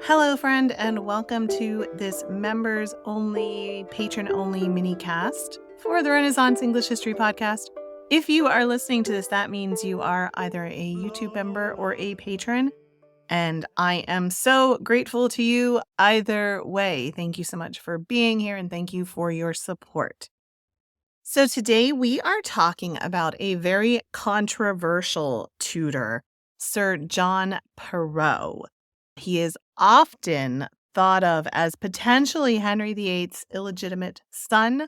Hello, friend, and welcome to this members-only, patron-only mini-cast for the Renaissance English History Podcast. If you are listening to this, that means you are either a YouTube member or a patron, and I am so grateful to you either way. Thank you so much for being here, and thank you for your support. So today we are talking about a very controversial tutor, Sir John Perrot. He is often thought of as potentially Henry VIII's illegitimate son.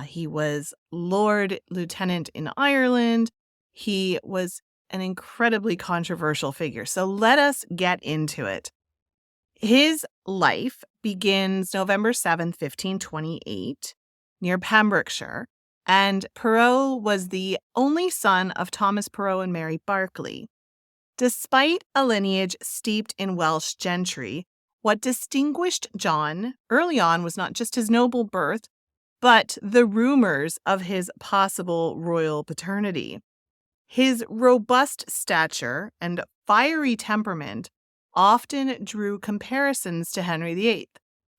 He was Lord Lieutenant in Ireland. He was an incredibly controversial figure. So let us get into it. His life begins November 7th, 1528, near Pembrokeshire, and Perrot was the only son of Thomas Perrot and Mary Barclay. Despite a lineage steeped in Welsh gentry, what distinguished John early on was not just his noble birth, but the rumors of his possible royal paternity. His robust stature and fiery temperament often drew comparisons to Henry VIII,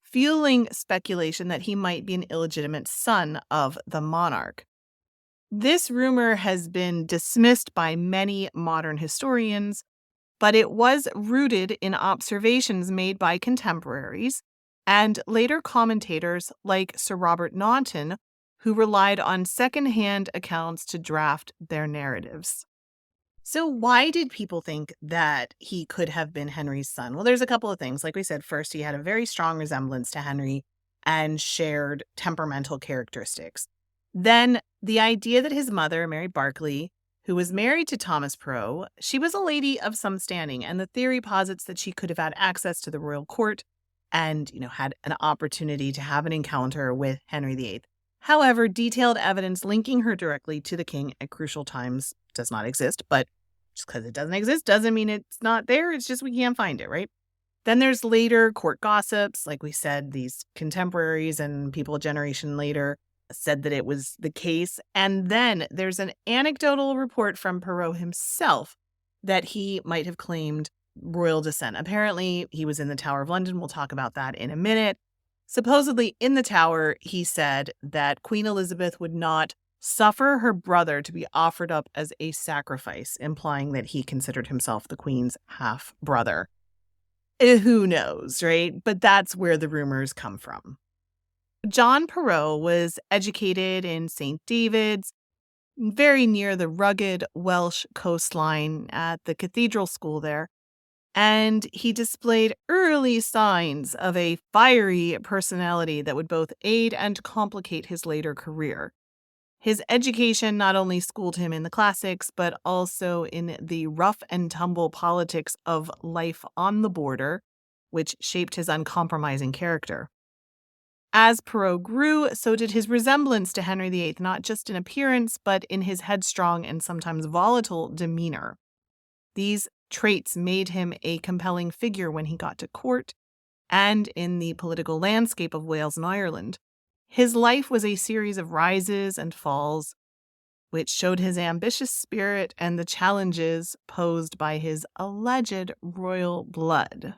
fueling speculation that he might be an illegitimate son of the monarch. This rumor has been dismissed by many modern historians, but it was rooted in observations made by contemporaries and later commentators like Sir Robert Naunton, who relied on secondhand accounts to draft their narratives. So why did people think that he could have been Henry's son? Well, there's a couple of things. Like we said, first, he had a very strong resemblance to Henry and shared temperamental characteristics. Then the idea that his mother, Mary Barclay, who was married to Thomas Perrot, she was a lady of some standing, and the theory posits that she could have had access to the royal court and, had an opportunity to have an encounter with Henry VIII. However, detailed evidence linking her directly to the king at crucial times does not exist, but just because it doesn't exist doesn't mean it's not there. It's just we can't find it, right? Then there's later court gossips. Like we said, these contemporaries and people a generation later said that it was the case. And then there's an anecdotal report from Perrot himself that he might have claimed royal descent. Apparently, he was in the Tower of London. We'll talk about that in a minute. Supposedly, in the Tower, he said that Queen Elizabeth would not suffer her brother to be offered up as a sacrifice, implying that he considered himself the Queen's half-brother. Who knows, right? But that's where the rumors come from. John Perrot was educated in St. David's, very near the rugged Welsh coastline at the cathedral school there, and he displayed early signs of a fiery personality that would both aid and complicate his later career. His education not only schooled him in the classics, but also in the rough and tumble politics of life on the border, which shaped his uncompromising character. As Perrot grew, so did his resemblance to Henry VIII, not just in appearance, but in his headstrong and sometimes volatile demeanor. These traits made him a compelling figure when he got to court and in the political landscape of Wales and Ireland. His life was a series of rises and falls, which showed his ambitious spirit and the challenges posed by his alleged royal blood.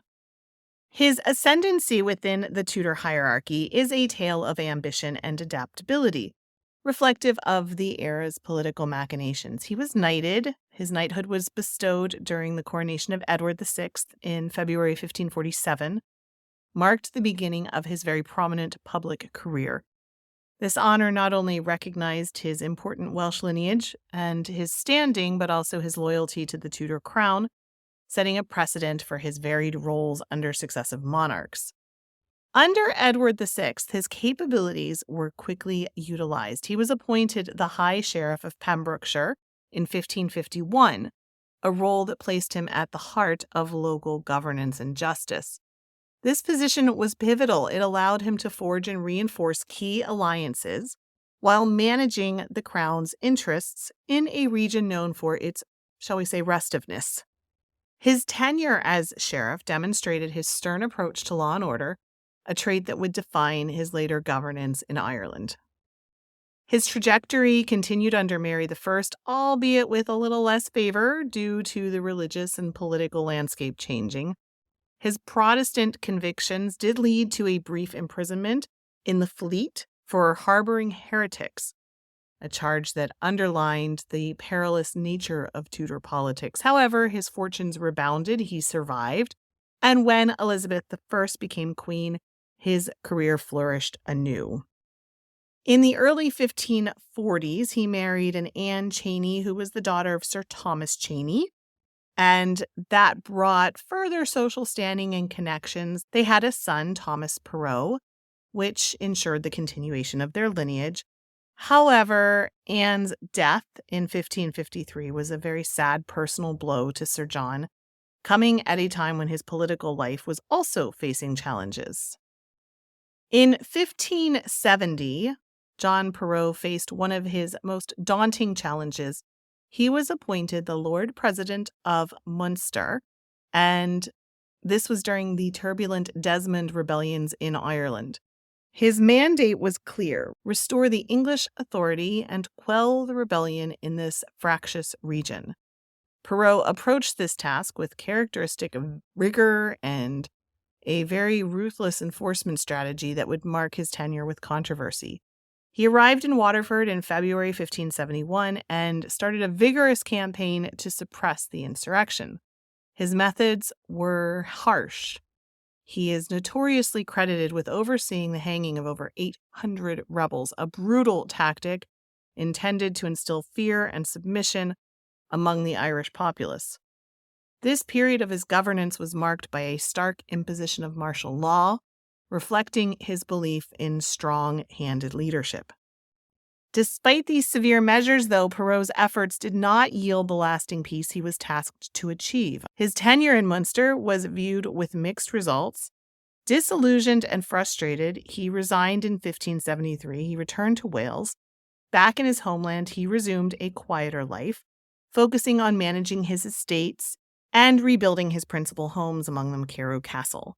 His ascendancy within the Tudor hierarchy is a tale of ambition and adaptability, reflective of the era's political machinations. He was knighted. His knighthood was bestowed during the coronation of Edward VI in February 1547, marked the beginning of his very prominent public career. This honor not only recognized his important Welsh lineage and his standing, but also his loyalty to the Tudor crown, setting a precedent for his varied roles under successive monarchs. Under Edward VI, his capabilities were quickly utilized. He was appointed the High Sheriff of Pembrokeshire in 1551, a role that placed him at the heart of local governance and justice. This position was pivotal. It allowed him to forge and reinforce key alliances while managing the crown's interests in a region known for its, shall we say, restiveness. His tenure as sheriff demonstrated his stern approach to law and order, a trait that would define his later governance in Ireland. His trajectory continued under Mary I, albeit with a little less favor due to the religious and political landscape changing. His Protestant convictions did lead to a brief imprisonment in the Fleet for harboring heretics, a charge that underlined the perilous nature of Tudor politics. However, his fortunes rebounded, he survived, and when Elizabeth I became queen, his career flourished anew. In the early 1540s, he married an Anne Cheney, who was the daughter of Sir Thomas Cheney, and that brought further social standing and connections. They had a son, Thomas Perrot, which ensured the continuation of their lineage. However, Anne's death in 1553 was a very sad personal blow to Sir John, coming at a time when his political life was also facing challenges. In 1570, John Perrot faced one of his most daunting challenges. He was appointed the Lord President of Munster, and this was during the turbulent Desmond rebellions in Ireland. His mandate was clear: restore the English authority and quell the rebellion in this fractious region. Perrot approached this task with characteristic of rigor and a very ruthless enforcement strategy that would mark his tenure with controversy. He arrived in Waterford in February 1571 and started a vigorous campaign to suppress the insurrection. His methods were harsh. He is notoriously credited with overseeing the hanging of over 800 rebels, a brutal tactic intended to instill fear and submission among the Irish populace. This period of his governance was marked by a stark imposition of martial law, reflecting his belief in strong-handed leadership. Despite these severe measures, though, Perrot's efforts did not yield the lasting peace he was tasked to achieve. His tenure in Munster was viewed with mixed results. Disillusioned and frustrated, he resigned in 1573. He returned to Wales. Back in his homeland, he resumed a quieter life, focusing on managing his estates and rebuilding his principal homes, among them Carew Castle.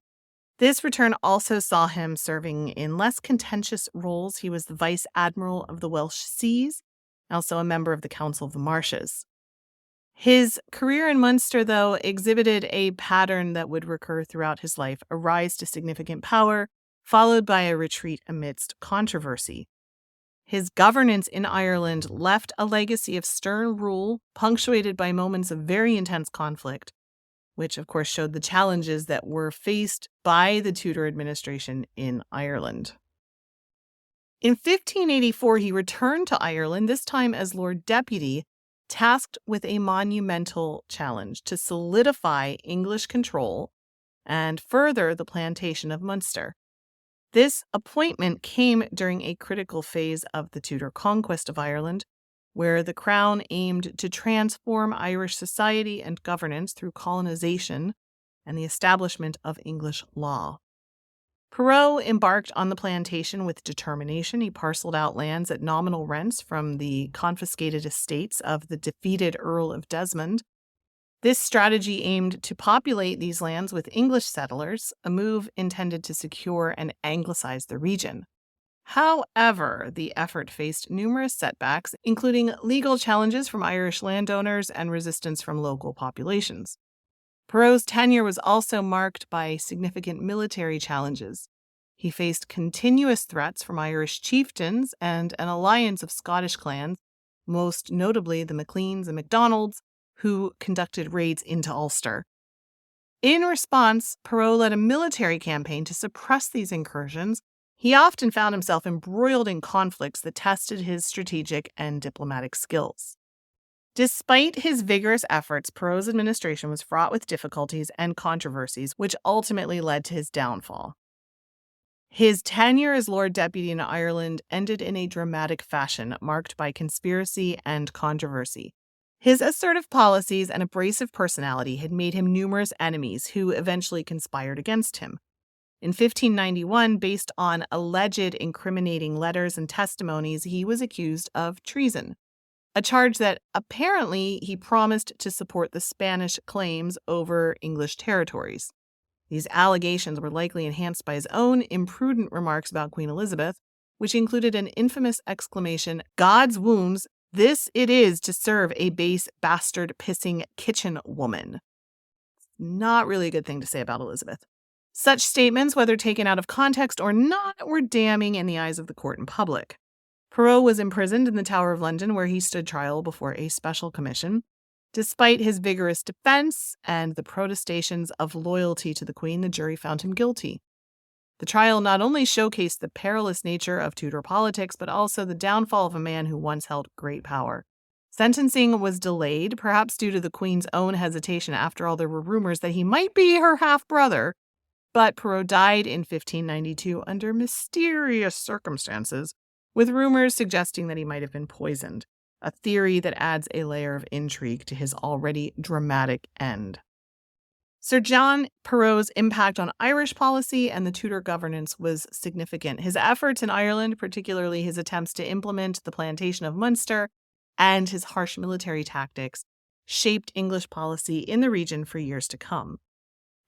This return also saw him serving in less contentious roles. He was the Vice Admiral of the Welsh Seas, also a member of the Council of the Marshes. His career in Munster, though, exhibited a pattern that would recur throughout his life: a rise to significant power, followed by a retreat amidst controversy. His governance in Ireland left a legacy of stern rule, punctuated by moments of very intense conflict, which of course showed the challenges that were faced by the Tudor administration in Ireland. In 1584, he returned to Ireland, this time as Lord Deputy, tasked with a monumental challenge to solidify English control and further the plantation of Munster. This appointment came during a critical phase of the Tudor conquest of Ireland, where the Crown aimed to transform Irish society and governance through colonization and the establishment of English law. Perrot embarked on the plantation with determination. He parceled out lands at nominal rents from the confiscated estates of the defeated Earl of Desmond. This strategy aimed to populate these lands with English settlers, a move intended to secure and anglicize the region. However, the effort faced numerous setbacks, including legal challenges from Irish landowners and resistance from local populations. Perrot's tenure was also marked by significant military challenges. He faced continuous threats from Irish chieftains and an alliance of Scottish clans, most notably the Macleans and Macdonalds, who conducted raids into Ulster. In response, Perrot led a military campaign to suppress these incursions. He often found himself embroiled in conflicts that tested his strategic and diplomatic skills. Despite his vigorous efforts, Perrot's administration was fraught with difficulties and controversies, which ultimately led to his downfall. His tenure as Lord Deputy in Ireland ended in a dramatic fashion, marked by conspiracy and controversy. His assertive policies and abrasive personality had made him numerous enemies who eventually conspired against him. In 1591, based on alleged incriminating letters and testimonies, he was accused of treason, a charge that apparently he promised to support the Spanish claims over English territories. These allegations were likely enhanced by his own imprudent remarks about Queen Elizabeth, which included an infamous exclamation, "God's wombs, this it is to serve a base bastard pissing kitchen woman." Not really a good thing to say about Elizabeth. Such statements, whether taken out of context or not, were damning in the eyes of the court and public. Perrot was imprisoned in the Tower of London, where he stood trial before a special commission. Despite his vigorous defense and the protestations of loyalty to the Queen, the jury found him guilty. The trial not only showcased the perilous nature of Tudor politics, but also the downfall of a man who once held great power. Sentencing was delayed, perhaps due to the Queen's own hesitation. After all, there were rumors that he might be her half-brother. But Perrot died in 1592 under mysterious circumstances, with rumors suggesting that he might have been poisoned, a theory that adds a layer of intrigue to his already dramatic end. Sir John Perrot's impact on Irish policy and the Tudor governance was significant. His efforts in Ireland, particularly his attempts to implement the Plantation of Munster and his harsh military tactics, shaped English policy in the region for years to come.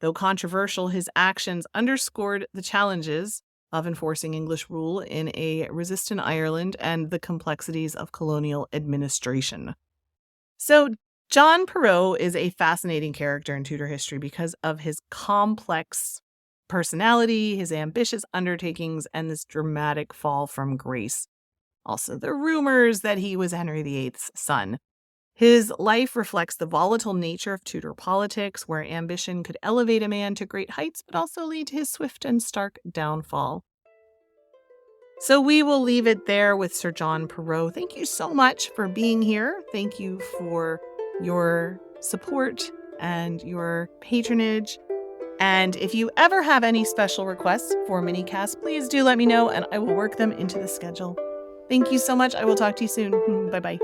Though controversial, his actions underscored the challenges of enforcing English rule in a resistant Ireland and the complexities of colonial administration. So, John Perrot is a fascinating character in Tudor history because of his complex personality, his ambitious undertakings, and this dramatic fall from grace. Also, the rumors that he was Henry VIII's son. His life reflects the volatile nature of Tudor politics, where ambition could elevate a man to great heights, but also lead to his swift and stark downfall. So we will leave it there with Sir John Perrot. Thank you so much for being here. Thank you for your support and your patronage. And if you ever have any special requests for mini-casts, please do let me know and I will work them into the schedule. Thank you so much. I will talk to you soon. Bye-bye.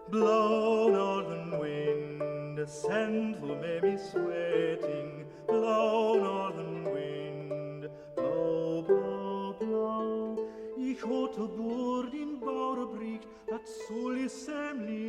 Blow, northern wind, send who may be sweating. Blow, northern wind, blow, blow, blow. Ich hatte Bord in Bauerbricht, dat soll is semli